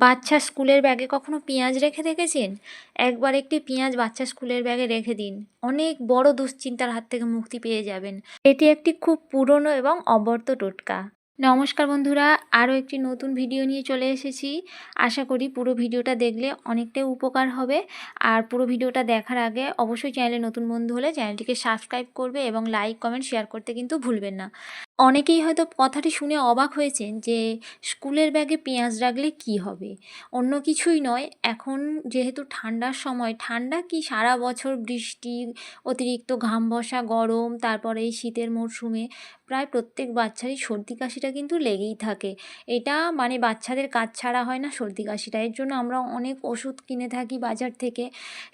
বাচ্চা স্কুলের ব্যাগে কখনো পেঁয়াজ রেখে দেখেছেন? একবার একটি পেঁয়াজ বাচ্চা স্কুলের ব্যাগে রেখে দিন। অনেক বড় দুশ্চিন্তার হাত থেকে মুক্তি পেয়ে যাবেন। এটি একটি খুব পুরনো এবং অব্যর্থ টোটকা। নমস্কার বন্ধুরা, আরও একটি নতুন ভিডিও নিয়ে চলে এসেছি। আশা করি পুরো ভিডিওটা দেখলে অনেকটাই উপকার হবে। আর পুরো ভিডিওটা দেখার আগে অবশ্যই চ্যানেলে নতুন বন্ধু হলে চ্যানেলটিকে সাবস্ক্রাইব করবে এবং লাইক, কমেন্ট, শেয়ার করতে কিন্তু ভুলবেন না। অনেকেই হয়তো কথাটি শুনে অবাক হয়েছেন যে স্কুলের ব্যাগে পেঁয়াজ রাখলে কি হবে? অন্য কিছুই নয়, এখন যেহেতু ঠান্ডার সময়, ঠান্ডা কি সারা বছর বৃষ্টি, অতিরিক্ত ঘাম বসা, গরম, তারপরে এই শীতের মরশুমে প্রায় প্রত্যেক বাচ্চারই সর্দি কাশিটা কিন্তু লেগেই থাকে। এটা মানে বাচ্চাদের কাজ ছাড়া হয় না সর্দি কাশিটা। এর জন্য আমরা অনেক ওষুধ কিনে থাকি বাজার থেকে।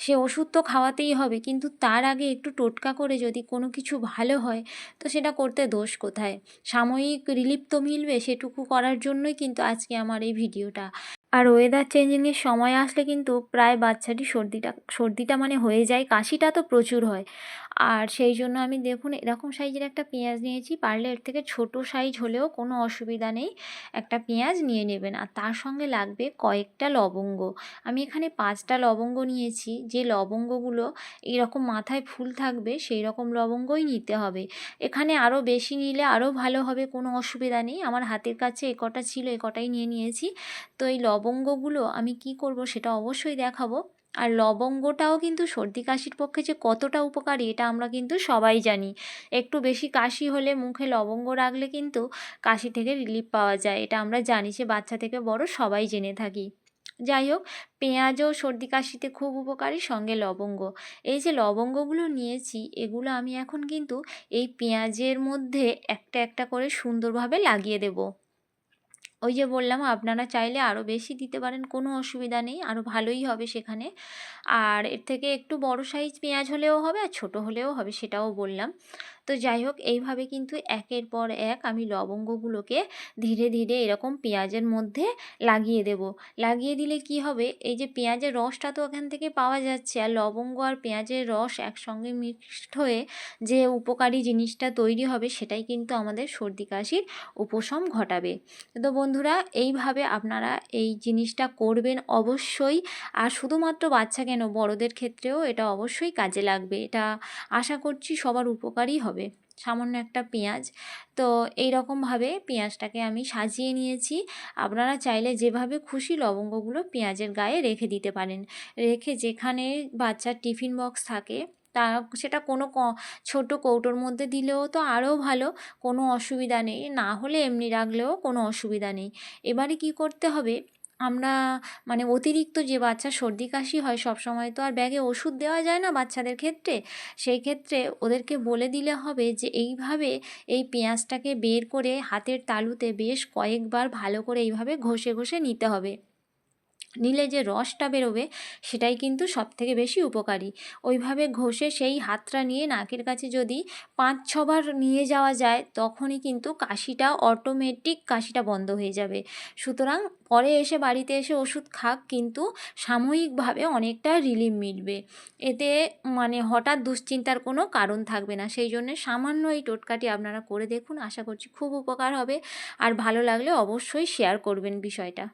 সে ওষুধ তো খাওয়াতেই হবে, কিন্তু তার আগে একটু টোটকা করে যদি কোনো কিছু ভালো হয় তো সেটা করতে দোষ কোথায়? সাময়িক রিলিফ তো মিলবে, সেটুকু করার জন্যই কিন্তু আজকে আমার এই ভিডিওটা। আর ওয়েদার চেঞ্জিংয়ের সময় আসলে কিন্তু প্রায় বাচ্চারই সর্দিটা মানে হয়ে যায়, কাশিটা তো প্রচুর হয়। আর সেই জন্য আমি দেখুন এরকম সাইজের একটা পেঁয়াজ নিয়েছি, পারলে এর থেকে ছোট সাইজ হলেও কোনো অসুবিধা নেই, একটা পেঁয়াজ নিয়ে নেবেন। আর তার সঙ্গে লাগবে কয়েকটা লবঙ্গ। আমি এখানে 5টা লবঙ্গ নিয়েছি। যে লবঙ্গগুলো এইরকম মাথায় ফুল থাকবে সেই রকম লবঙ্গই নিতে হবে। এখানে আরও বেশি নিলে আরও ভালো হবে, কোনো অসুবিধা নেই। আমার হাতের কাছে এ কটা ছিল, এ কটাই নিয়ে নিয়েছি। তো এই লবঙ্গগুলো আমি কি করব সেটা অবশ্যই দেখাবো। আর লবঙ্গটাও কিন্তু সর্দি কাশির পক্ষে যে কতটা উপকারী এটা আমরা কিন্তু সবাই জানি। একটু বেশি কাশি হলে মুখে লবঙ্গ রাখলে কিন্তু কাশি থেকে রিলিফ পাওয়া যায়। এটা আমরা জানি, সে বাচ্চা থেকে বড় সবাই জেনে থাকি। যাই হোক, পেঁয়াজও সর্দি কাশিতে খুব উপকারী, সঙ্গে লবঙ্গ। এই যে লবঙ্গগুলো নিয়েছি এগুলো আমি এখন কিন্তু এই পেঁয়াজের মধ্যে একটা একটা করে সুন্দরভাবে লাগিয়ে দেব। ওই যে বললাম, আপনারা চাইলে আরও বেশি দিতে পারেন, কোনো অসুবিধা নেই, আরও ভালোই হবে সেখানে। আর এর থেকে একটু বড় সাইজ পেঁয়াজ হলেও হবে আর ছোটো হলেও হবে, সেটাও বললাম। তো যাই হোক, এইভাবে কিন্তু একের পর এক আমি লবঙ্গগুলোকে ধীরে ধীরে এরকম পেঁয়াজের মধ্যে লাগিয়ে দেব। লাগিয়ে দিলে কি হবে, এই যে পেঁয়াজের রসটা তো ওখান থেকে পাওয়া যাচ্ছে, আর লবঙ্গ আর পেঁয়াজের রস একসঙ্গে মিক্সড হয়ে যে উপকারী জিনিসটা তৈরি হবে সেটাই কিন্তু আমাদের সর্দি কাশির উপশম ঘটাবে। তো বন্ধুরা, এইভাবে আপনারা এই জিনিসটা করবেন অবশ্যই। আর শুধুমাত্র বাচ্চা কেন, বড়দের ক্ষেত্রেও এটা অবশ্যই কাজে লাগবে। এটা আশা করছি সবার উপকারই হবে। সামান্য একটা পেঁয়াজ, তো এই রকমভাবে পেঁয়াজটাকে আমি সাজিয়ে নিয়েছি। আপনারা চাইলে যেভাবে খুশি লবঙ্গগুলো পেঁয়াজের গায়ে রেখে দিতে পারেন। রেখে যেখানে বাচ্চার টিফিন বক্স থাকে তা সেটা কোনো ছোটো কৌটোর মধ্যে দিলেও তো আরও ভালো, কোনো অসুবিধা নেই। না হলে এমনি রাখলেও কোনো অসুবিধা নেই। এবারে কি করতে হবে, আমরা মানে অতিরিক্ত যে বাচ্চার সর্দি কাশি হয় সবসময় তো আর ব্যাগে ওষুধ দেওয়া যায় না বাচ্চাদের ক্ষেত্রে। সেই ক্ষেত্রে ওদেরকে বলে দিলে হবে যে এইভাবে এই পেঁয়াজটাকে বের করে হাতের তালুতে বেশ কয়েকবার ভালো করে এইভাবে ঘষে ঘষে নিতে হবে। নিলে যে রসটা বেরোবে সেটাই কিন্তু সবথেকে বেশি উপকারী। ওইভাবে ঘষে সেই হাতটা নিয়ে নাকের কাছে যদি 5-6 বার নিয়ে যাওয়া যায় তখনই কিন্তু কাশিটা অটোমেটিক কাশিটা বন্ধ হয়ে যাবে। সুতরাং পরে এসে বাড়িতে এসে ওষুধ খাক, কিন্তু সাময়িকভাবে অনেকটা রিলিফ মিলবে। এতে মানে হঠাৎ দুশ্চিন্তার কোনো কারণ থাকবে না। সেই জন্যে সামান্য এই টোটকাটি আপনারা করে দেখুন, আশা করছি খুব উপকার হবে। আর ভালো লাগলে অবশ্যই শেয়ার করবেন বিষয়টা।